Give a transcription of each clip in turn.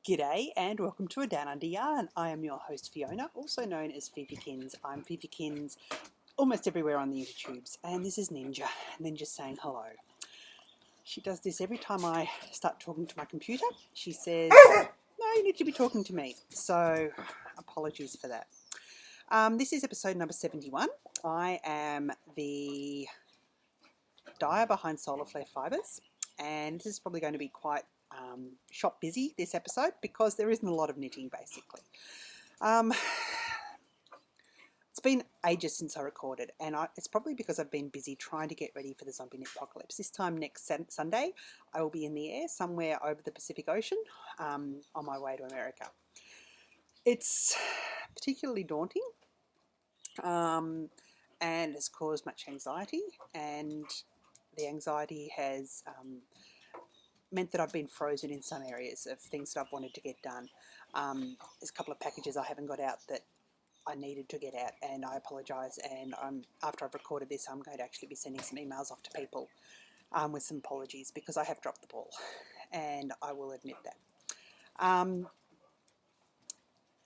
G'day and welcome to A Down Under Yarn. I am your host Fiona, also known as Fifykins. I'm Fifykins almost everywhere on the YouTubes, and this is Ninja saying hello. She does this every time I start talking to my computer. She says, no, you need to be talking to me. So apologies for that. This is episode number 71. I am the dyer behind Solar Flare Fibres, and this is probably going to be quite shop busy this episode because there isn't a lot of knitting basically. It's been ages since I recorded, and it's probably because I've been busy trying to get ready for the zombie knit apocalypse. This time next Sunday I will be in the air somewhere over the Pacific Ocean on my way to America. It's particularly daunting and has caused much anxiety, and the anxiety has meant that I've been frozen in some areas of things that I've wanted to get done. There's a couple of packages I haven't got out that I needed to get out, and I apologise, and after I've recorded this I'm going to actually be sending some emails off to people with some apologies because I have dropped the ball, and I will admit that.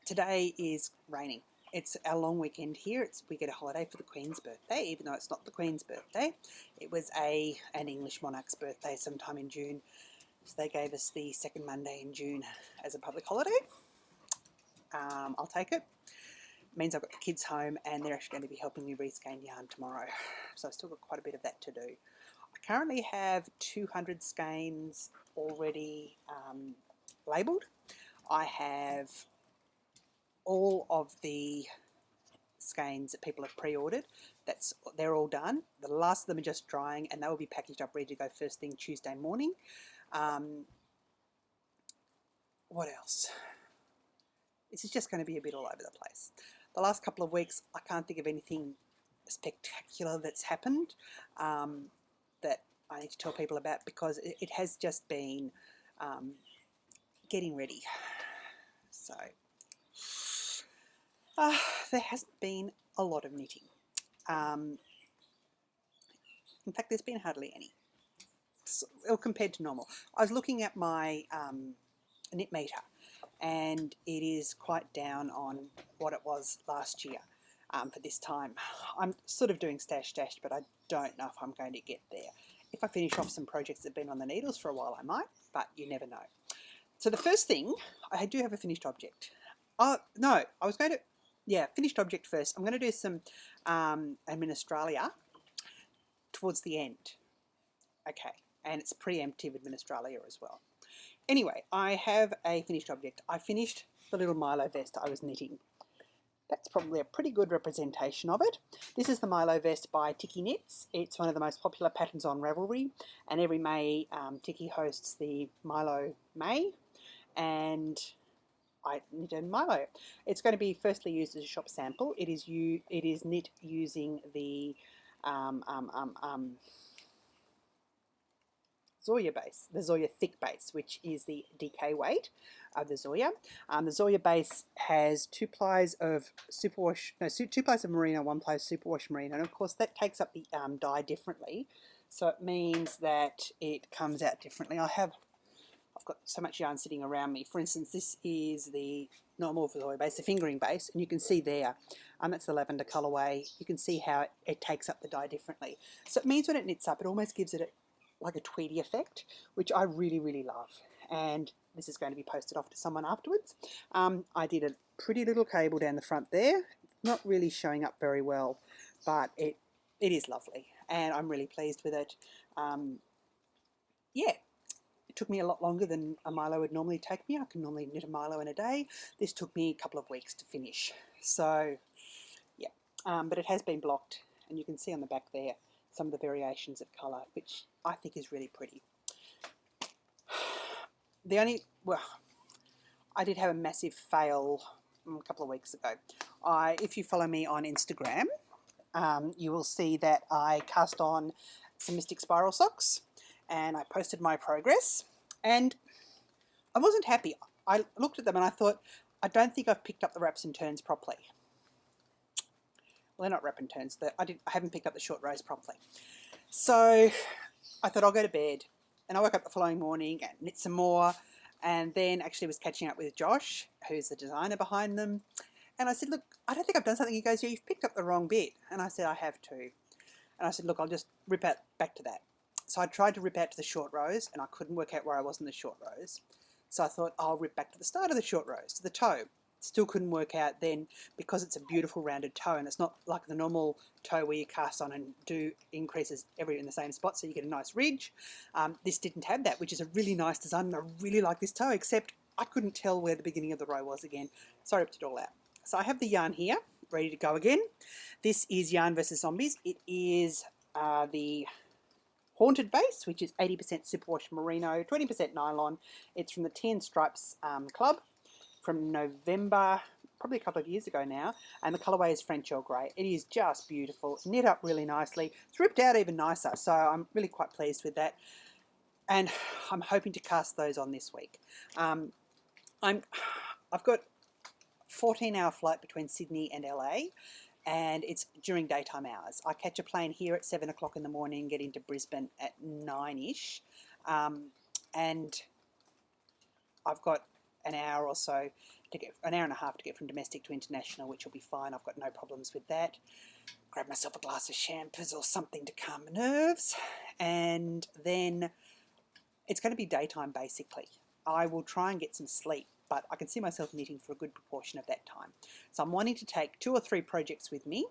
Today is raining. It's our long weekend here. We get a holiday for the Queen's birthday, even though it's not the Queen's birthday. It was an English monarch's birthday sometime in June. So they gave us the second Monday in June as a public holiday. I'll take it. It means I've got the kids home and they're actually going to be helping me reskein yarn tomorrow. So I've still got quite a bit of that to do. I currently have 200 skeins already labelled. I have all of the skeins that people have pre-ordered. They're all done. The last of them are just drying, and they will be packaged up ready to go first thing Tuesday morning. What else? This is just going to be a bit all over the place. The last couple of weeks I can't think of anything spectacular that's happened that I need to tell people about, because it has just been getting ready. So there hasn't been a lot of knitting. In fact, there's been hardly any, compared to normal. I was looking at my knit meter, and it is quite down on what it was last year for this time. I'm sort of doing stash, but I don't know if I'm going to get there. If I finish off some projects that have been on the needles for a while, I might, but you never know. So the first thing, I do have a finished object. No, I was going to, finished object first. I'm going to do some Administralia towards the end. Okay, and it's preemptive Administralia as well. Anyway, I have a finished object. I finished the little Milo vest I was knitting. That's probably a pretty good representation of it. This is the Milo vest by Tiki Knits. It's one of the most popular patterns on Ravelry, and every May Tiki hosts the Milo May, and I knitted Milo. It's going to be firstly used as a shop sample. It is knit using the Zoya base, the Zoya thick base, which is the DK weight of the Zoya. The Zoya base has 2 plies of superwash, 2 plies of merino, 1 ply of superwash merino, and of course that takes up the dye differently, so it means that it comes out differently. I've got so much yarn sitting around me. For instance, this is the normal Zoya base, the fingering base, and you can see there, that's the lavender colourway. You can see how it takes up the dye differently. So it means when it knits up, it almost gives it like a tweedy effect, which I really, really love. And this is going to be posted off to someone afterwards. I did a pretty little cable down the front there. Not really showing up very well, but it is lovely, and I'm really pleased with it. It took me a lot longer than a Milo would normally take me. I can normally knit a Milo in a day. This took me a couple of weeks to finish. So, yeah, but it has been blocked, and you can see on the back there some of the variations of colour, which I think is really pretty. I did have a massive fail a couple of weeks ago. If you follow me on Instagram, you will see that I cast on some Mystic Spiral socks, and I posted my progress, and I wasn't happy. I looked at them and I thought, I don't think I've picked up the wraps and turns properly. Well, they're not wrap and turns. I haven't picked up the short rows properly. So I thought I'll go to bed, and I woke up the following morning and knit some more. And then actually was catching up with Josh, who's the designer behind them. And I said, look, I don't think I've done something. He goes, yeah, you've picked up the wrong bit. And I said, I have too. And I said, look, I'll just rip out back to that. So I tried to rip out to the short rows, and I couldn't work out where I was in the short rows. So I thought, I'll rip back to the start of the short rows, to the toe. Still couldn't work out then, because it's a beautiful rounded toe, and it's not like the normal toe where you cast on and do increases every in the same spot, so you get a nice ridge. This didn't have that, which is a really nice design, and I really like this toe, except I couldn't tell where the beginning of the row was again. So I ripped it all out. So I have the yarn here, ready to go again. This is Yarn vs Zombies. It is the Haunted base, which is 80% superwash merino, 20% nylon. It's from the Tea and Stripes Club from November, probably a couple of years ago now, and the colourway is French Earl Grey. It is just beautiful, knit up really nicely. It's ripped out even nicer, so I'm really quite pleased with that. And I'm hoping to cast those on this week. I've got a 14-hour flight between Sydney and LA, and it's during daytime hours. I catch a plane here at 7 o'clock in the morning, get into Brisbane at 9-ish, and I've got an hour or so to get, an hour and a half to get from domestic to international, which will be fine. I've got no problems with that. Grab myself a glass of champers or something to calm my nerves, and then it's going to be daytime basically. I will try and get some sleep, but I can see myself knitting for a good proportion of that time. So I'm wanting to take 2 or 3 projects with me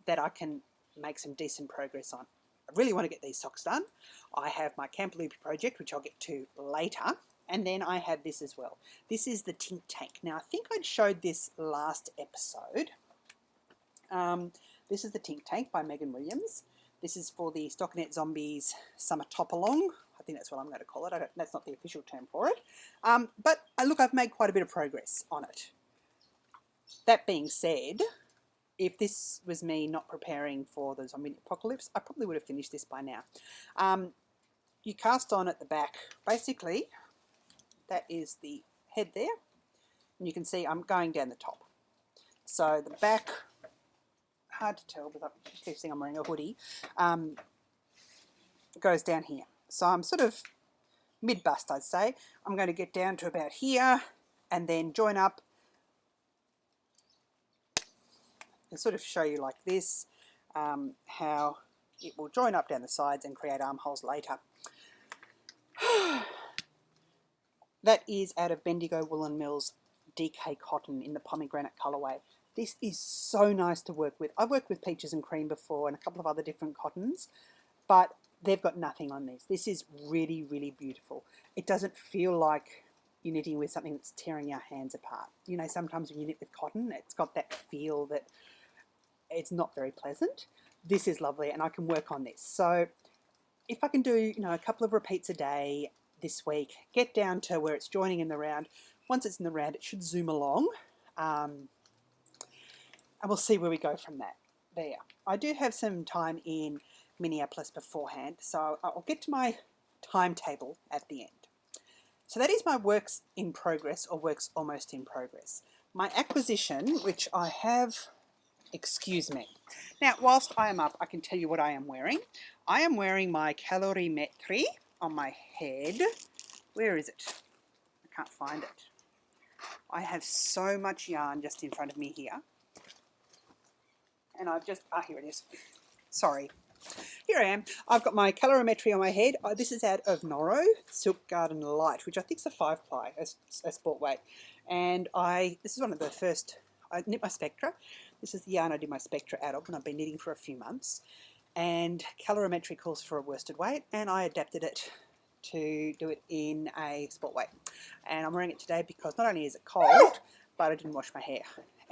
that I can make some decent progress on. I really want to get these socks done. I have my Camp Loopy project, which I'll get to later, and then I have this as well. This is the Tink Tank. Now, I think I'd showed this last episode. This is the Tink Tank by Megan Williams. This is for the Stockinette Zombies Summer Top Along. I think that's what I'm going to call it. That's not the official term for it. But look, I've made quite a bit of progress on it. That being said, if this was me not preparing for the zombie apocalypse, I probably would have finished this by now. You cast on at the back. Basically, that is the head there. And you can see I'm going down the top. So the back, hard to tell, but I keep seeing I'm wearing a hoodie, goes down here. So I'm sort of mid-bust, I'd say. I'm going to get down to about here and then join up and sort of show you like this, how it will join up down the sides and create armholes later. That is out of Bendigo Woolen Mills DK Cotton in the pomegranate colourway. This is so nice to work with. I've worked with Peaches and Cream before and a couple of other different cottons, but they've got nothing on this. This is really, really beautiful. It doesn't feel like you're knitting with something that's tearing your hands apart. You know, sometimes when you knit with cotton, it's got that feel that it's not very pleasant. This is lovely, and I can work on this. So if I can do, you know, a couple of repeats a day this week, get down to where it's joining in the round. Once it's in the round, it should zoom along, and we'll see where we go from that. There. I do have some time in Minneapolis beforehand, so I'll get to my timetable at the end. So that is my works in progress, or works almost in progress. My acquisition, which I have, excuse me. Now, whilst I am up, I can tell you what I am wearing. I am wearing my calorimetry on my head. Where is it? I can't find it. I have so much yarn just in front of me here. And I've just, here it is. Sorry. Here I am. I've got my calorimetry on my head. This is out of Noro, Silk Garden Light, which I think is a 5-ply, a sport weight. And this is one of the first, I knit my Spectra. This is the yarn I did my Spectra out of, and I've been knitting for a few months. And calorimetry calls for a worsted weight, and I adapted it to do it in a sport weight. And I'm wearing it today because not only is it cold, but I didn't wash my hair.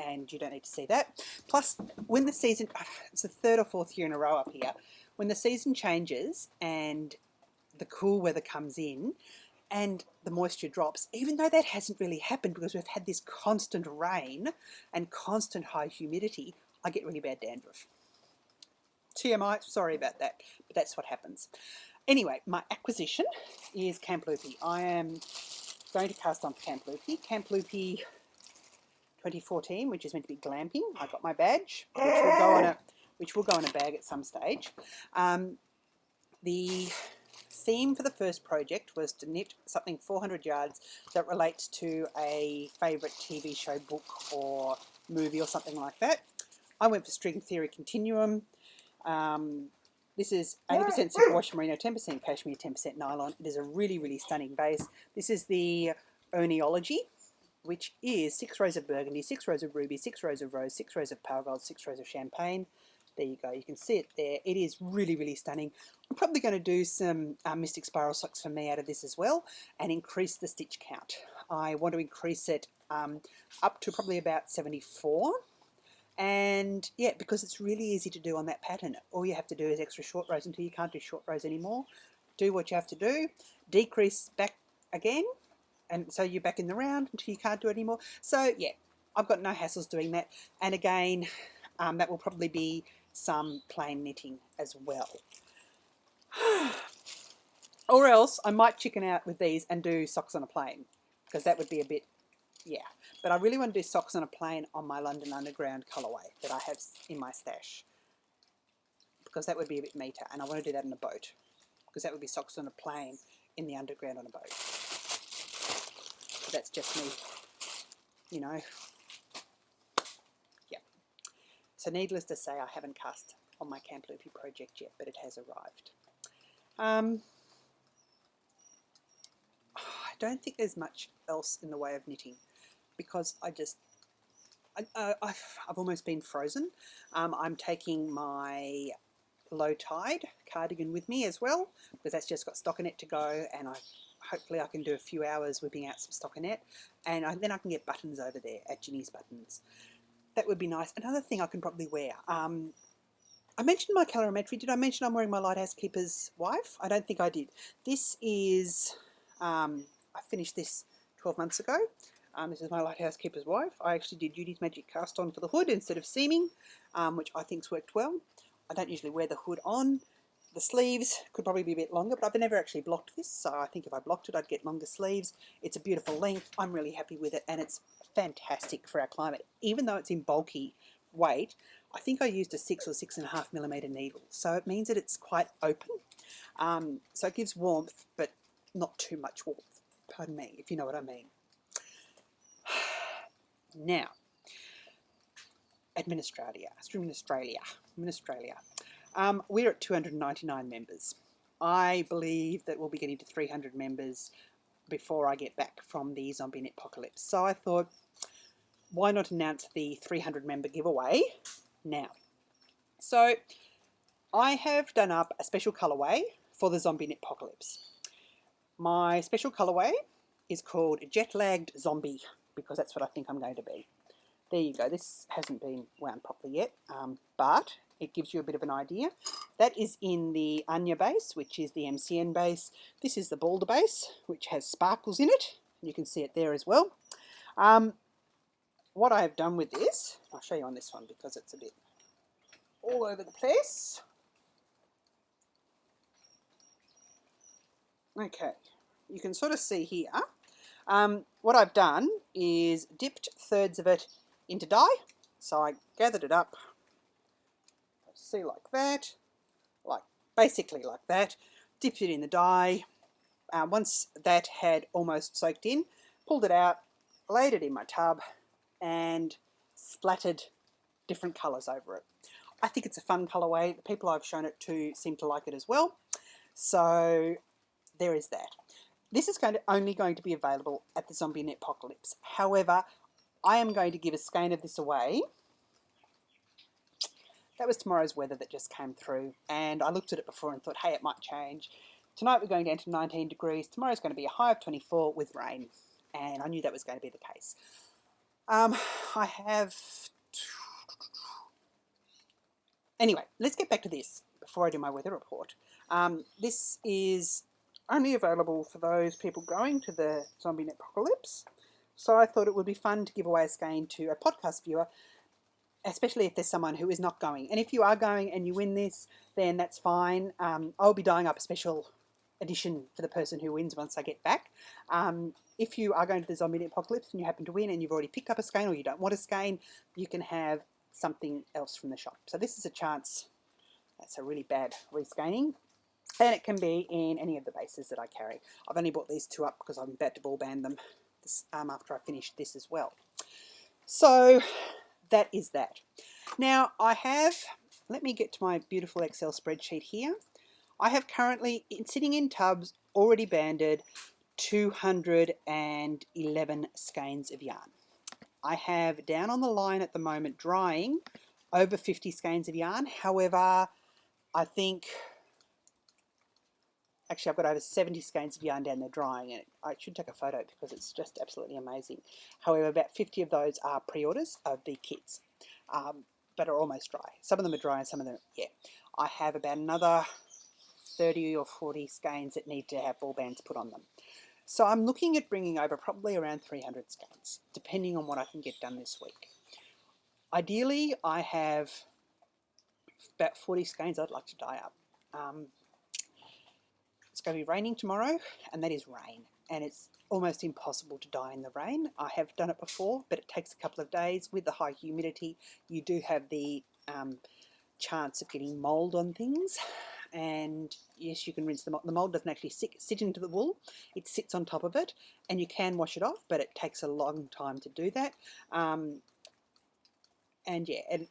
And you don't need to see that. Plus, when the season, it's the 3rd or 4th year in a row up here, when the season changes and the cool weather comes in and the moisture drops, even though that hasn't really happened because we've had this constant rain and constant high humidity, I get really bad dandruff. TMI, sorry about that, but that's what happens. Anyway, my acquisition is Camp Loopy. I am going to cast on Camp Loopy. Camp Loopy 2014, which is meant to be glamping. I got my badge, which will go in a bag at some stage. The theme for the first project was to knit something 400 yards that relates to a favourite TV show, book or movie or something like that. I went for String Theory Continuum. This is 80% superwash merino, 10% cashmere, 10% nylon. It is a really, really stunning base. This is the Orneology, which is 6 rows of burgundy, 6 rows of ruby, 6 rows of rose, 6 rows of pale gold, 6 rows of champagne. There you go. You can see it there. It is really, really stunning. I'm probably going to do some Mystic Spiral socks for me out of this as well and increase the stitch count. I want to increase it up to probably about 74. And yeah, because it's really easy to do on that pattern. All you have to do is extra short rows until you can't do short rows anymore. Do what you have to do, decrease back again, and so you're back in the round until you can't do it anymore. So yeah, I've got no hassles doing that. And again, that will probably be some plain knitting as well. Or else I might chicken out with these and do socks on a plain, because that would be a bit, yeah. But I really want to do socks on a plain on my London Underground colourway that I have in my stash, because that would be a bit meater, and I want to do that in a boat, because that would be socks on a plain in the Underground on a boat. But that's just me, you know. Yeah. So needless to say, I haven't cast on my Camp Loopy project yet, but it has arrived. I don't think there's much else in the way of knitting, because I've almost been frozen. I'm taking my Low Tide cardigan with me as well, because that's just got stockinette to go, and hopefully I can do a few hours whipping out some stockinette, and then I can get buttons over there at Ginny's Buttons. That would be nice. Another thing I can probably wear. I mentioned my calorimetry. Did I mention I'm wearing my Lighthouse Keeper's Wife? I don't think I did. This is, I finished this 12 months ago. This is my Lighthouse Keeper's Wife. I actually did Judy's Magic cast on for the hood instead of seaming, which I think's worked well. I don't usually wear the hood on. The sleeves could probably be a bit longer, but I've never actually blocked this, so I think if I blocked it, I'd get longer sleeves. It's a beautiful length. I'm really happy with it, and it's fantastic for our climate. Even though it's in bulky weight, I think I used a 6 or 6.5 millimetre needle, so it means that it's quite open. So it gives warmth, but not too much warmth. Pardon me, if you know what I mean. Now, Administralia. We're at 299 members. I believe that we'll be getting to 300 members before I get back from the Zombie Knit Apocalypse. So I thought, why not announce the 300 member giveaway now? So I have done up a special colourway for the Zombie Knit Apocalypse. My special colourway is called Jet Lagged Zombie, because that's what I think I'm going to be. There you go. This hasn't been wound properly yet, but it gives you a bit of an idea. That is in the Anya base, which is the MCN base. This is the Balder base, which has sparkles in it. You can see it there as well. What I have done with this, I'll show you on this one because it's a bit all over the place. Okay, you can sort of see here. What I've done is dipped thirds of it into dye. So I gathered it up, see, like that, basically like that, dipped it in the dye. Once that had almost soaked in, pulled it out, laid it in my tub, and splattered different colours over it. I think it's a fun colourway. The people I've shown it to seem to like it as well. So there is that. This is only going to be available at the Zombie Knit Apocalypse. However, I am going to give a skein of this away. That was tomorrow's weather that just came through, and I looked at it before and thought, hey, it might change. Tonight we're going down to 19 degrees. Tomorrow's going to be a high of 24 with rain, and I knew that was going to be the case. I have... Anyway, let's get back to this before I do my weather report. This is only available for those people going to the Zombie Knit Apocalypse. So I thought it would be fun to give away a skein to a podcast viewer, especially if there's someone who is not going. And if you are going and you win this, then that's fine. I'll be dyeing up a special edition for the person who wins once I get back. If you are going to the Zombie Knit Apocalypse and you happen to win and you've already picked up a skein or you don't want a skein, you can have something else from the shop. So this is a chance. That's a really bad reskeining. And it can be in any of the bases that I carry. I've only brought these two up because I'm about to ball band them after I finish this as well. So that is that. Now I have, let me get to my beautiful Excel spreadsheet here. I have currently, sitting in tubs, already banded 211 skeins of yarn. I have down on the line at the moment drying over 50 skeins of yarn. However, I think, actually I've got over 70 skeins of yarn down there drying, and I should take a photo because it's just absolutely amazing. However, about 50 of those are pre-orders of the kits, but are almost dry. Some of them are dry and some of them, yeah. I have about another 30 or 40 skeins that need to have ball bands put on them. So I'm looking at bringing over probably around 300 skeins, depending on what I can get done this week. Ideally, I have about 40 skeins I'd like to dye up. It's going to be raining tomorrow, and that is rain, and it's almost impossible to dye in the rain. I have done it before, but it takes a couple of days. With the high humidity, you do have the chance of getting mould on things. And yes, you can rinse them off. The mould doesn't actually sit into the wool. It sits on top of it, and you can wash it off, but it takes a long time to do that. And yeah, and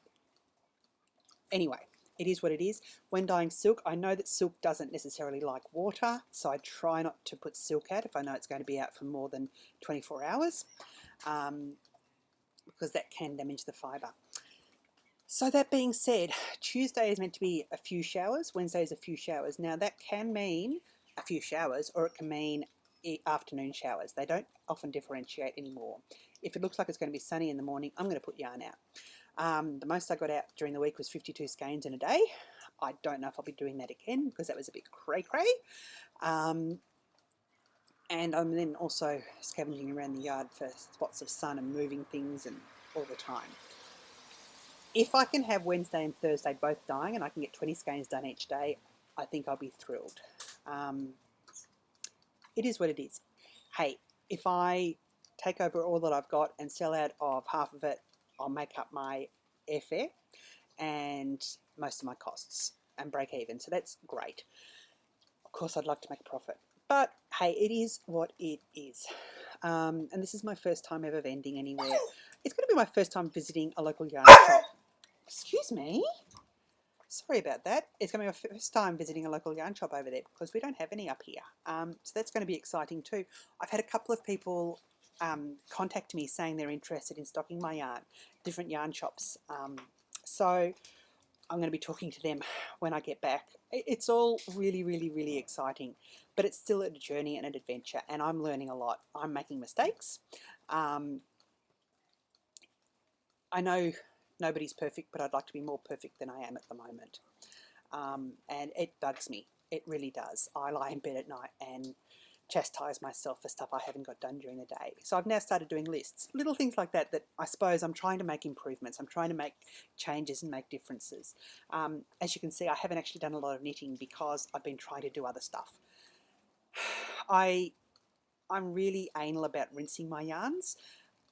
anyway, it is what it is. When dyeing silk, I know that silk doesn't necessarily like water, so I try not to put silk out if I know it's going to be out for more than 24 hours, because that can damage the fibre. So that being said, Tuesday is meant to be a few showers, Wednesday is a few showers. Now that can mean a few showers, or it can mean afternoon showers. They don't often differentiate anymore. If it looks like it's going to be sunny in the morning, I'm going to put yarn out. The most I got out during the week was 52 skeins in a day. I don't know if I'll be doing that again because that was a bit cray-cray. And I'm then also scavenging around the yard for spots of sun and moving things and all the time. If I can have Wednesday and Thursday both dyeing and I can get 20 skeins done each day, I think I'll be thrilled. It is what it is. Hey, if I take over all that I've got and sell out of half of it, I'll make up my airfare and most of my costs and break even. So that's great. Of course, I'd like to make a profit. But hey, it is what it is. And this is my first time ever vending anywhere. It's going to be my first time visiting a local yarn shop. Excuse me. Sorry about that. It's going to be my first time visiting a local yarn shop over there because we don't have any up here. So that's going to be exciting too. I've had a couple of people contact me saying they're interested in stocking my yarn, different yarn shops. So I'm going to be talking to them when I get back. It's all really, really, really exciting, but it's still a journey and an adventure, and I'm learning a lot. I'm making mistakes. I know nobody's perfect, but I'd like to be more perfect than I am at the moment. And it bugs me. It really does. I lie in bed at night and chastise myself for stuff I haven't got done during the day. So I've now started doing lists, little things like that, that I suppose I'm trying to make improvements. I'm trying to make changes and make differences. As you can see, I haven't actually done a lot of knitting because I've been trying to do other stuff. I'm really anal about rinsing my yarns,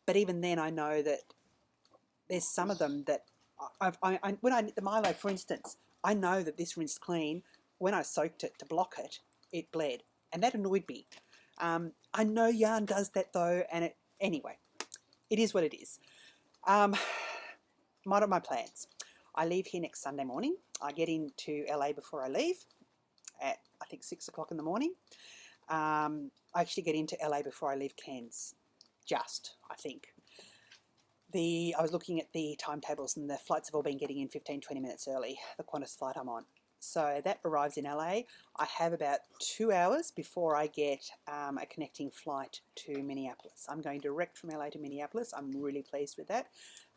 but even then I know that there's some of them that when I knit the Milo, for instance, I know that this rinsed clean. When I soaked it to block it, it bled, and that annoyed me. I know yarn does that though, and anyway, it is what it is. What are my plans? I leave here next Sunday morning. I get into LA before I leave at I think 6 o'clock in the morning. I actually get into LA before I leave Cairns, I think. I was looking at the timetables and the flights have all been getting in 15-20 minutes early, the Qantas flight I'm on. So that arrives in LA. I have about 2 hours before I get a connecting flight to Minneapolis. I'm going direct from LA to Minneapolis. I'm really pleased with that.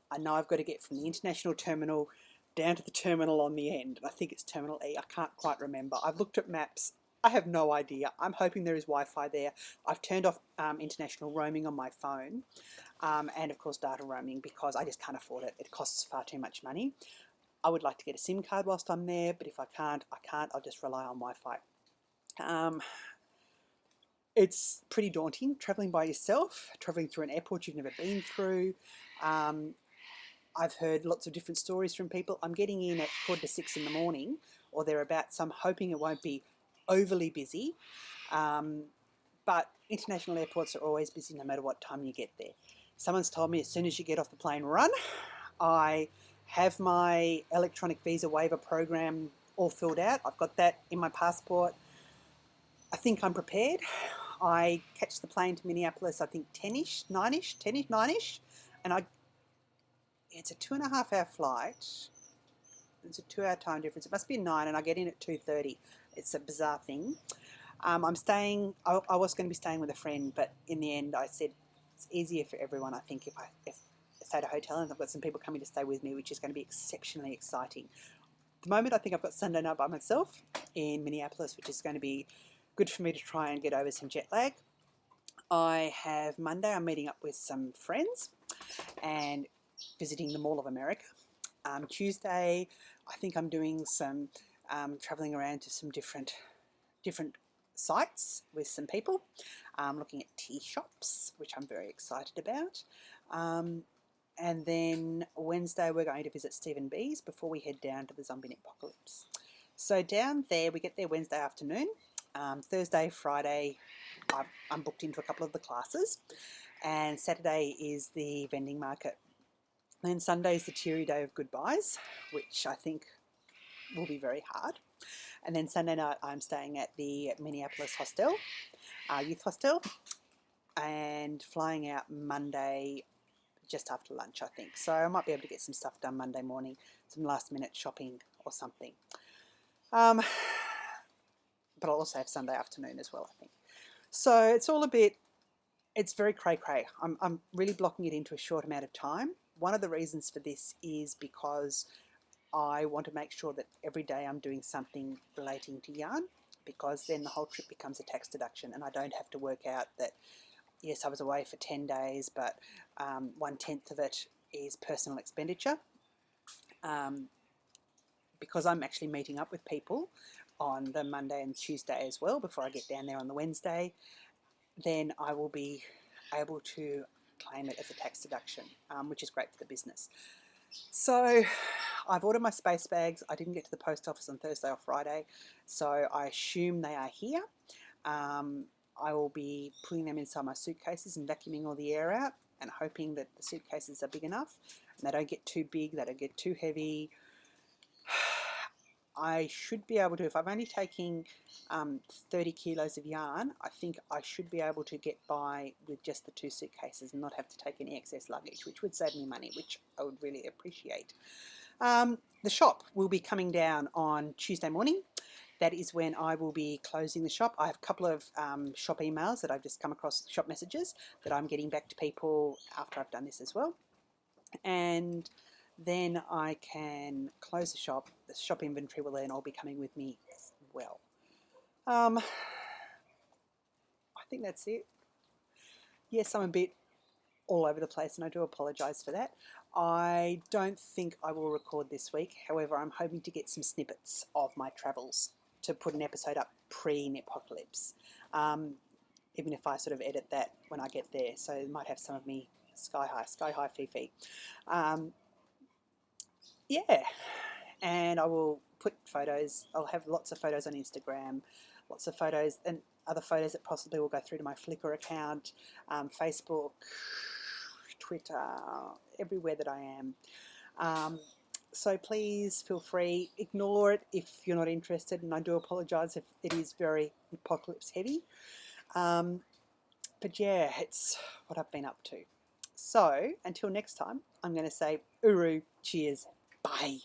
I know I've got to get from the international terminal down to the terminal on the end. I think it's Terminal E. I can't quite remember. I've looked at maps. I have no idea. I'm hoping there is Wi-Fi there. I've turned off international roaming on my phone and, of course, data roaming because I just can't afford it. It costs far too much money. I would like to get a SIM card whilst I'm there, but if I can't, I can't. I'll just rely on Wi-Fi. It's pretty daunting travelling by yourself, travelling through an airport you've never been through. I've heard lots of different stories from people. I'm getting in at 4 to 6 in the morning or thereabouts. So I'm hoping it won't be overly busy, but international airports are always busy no matter what time you get there. Someone's told me as soon as you get off the plane, run. I have my electronic visa waiver program all filled out. I've got that in my passport. I think I'm prepared. I catch the plane to Minneapolis, I think 10-ish, 9-ish, and it's a 2.5-hour flight. It's a 2-hour time difference. It must be 9, and I get in at 2:30. It's a bizarre thing. I'm staying. I was going to be staying with a friend, but in the end, I said it's easier for everyone. I think if I stay at a hotel, and I've got some people coming to stay with me, which is going to be exceptionally exciting. At the moment, I think I've got Sunday night by myself in Minneapolis, which is going to be good for me to try and get over some jet lag. I have Monday. I'm meeting up with some friends and visiting the Mall of America. Tuesday, I think I'm doing some travelling around to some different sites with some people, looking at tea shops, which I'm very excited about. And then Wednesday, we're going to visit Stephen B's before we head down to the zombie apocalypse. So down there, we get there Wednesday afternoon. Thursday, Friday, I'm booked into a couple of the classes, and Saturday is the vending market. Then Sunday is the teary day of goodbyes, which I think will be very hard. And then Sunday night, I'm staying at the Minneapolis hostel, youth hostel, and flying out Monday just after lunch, I think. So I might be able to get some stuff done Monday morning, some last-minute shopping or something. But I'll also have Sunday afternoon as well, I think. So it's very cray-cray. I'm really blocking it into a short amount of time. One of the reasons for this is because I want to make sure that every day I'm doing something relating to yarn, because then the whole trip becomes a tax deduction, and I don't have to work out that, yes, I was away for 10 days, but 1/10 of it is personal expenditure. Because I'm actually meeting up with people on the Monday and Tuesday as well before I get down there on the Wednesday, then I will be able to claim it as a tax deduction, which is great for the business. So I've ordered my space bags. I didn't get to the post office on Thursday or Friday, so I assume they are here. I will be putting them inside my suitcases and vacuuming all the air out, and hoping that the suitcases are big enough and they don't get too big, they don't get too heavy. I should be able to, if I'm only taking 30 kilos of yarn, I think I should be able to get by with just the 2 suitcases and not have to take any excess luggage, which would save me money, which I would really appreciate. The shop will be coming down on Tuesday morning. That is when I will be closing the shop. I have a couple of shop emails that I've just come across, shop messages, that I'm getting back to people after I've done this as well. And then I can close the shop. The shop inventory will then all be coming with me as well. I think that's it. Yes, I'm a bit all over the place, and I do apologise for that. I don't think I will record this week. However, I'm hoping to get some snippets of my travels to put an episode up pre-Nepocalypse, even if I sort of edit that when I get there. So it might have some of me sky high Fifi. Yeah, and I will put photos. I'll have lots of photos on Instagram, lots of photos, and other photos that possibly will go through to my Flickr account, Facebook, Twitter, everywhere that I am. So please feel free, ignore it if you're not interested, and I do apologise if it is very apocalypse heavy. But yeah, it's what I've been up to. So until next time, I'm going to say uru, cheers, bye.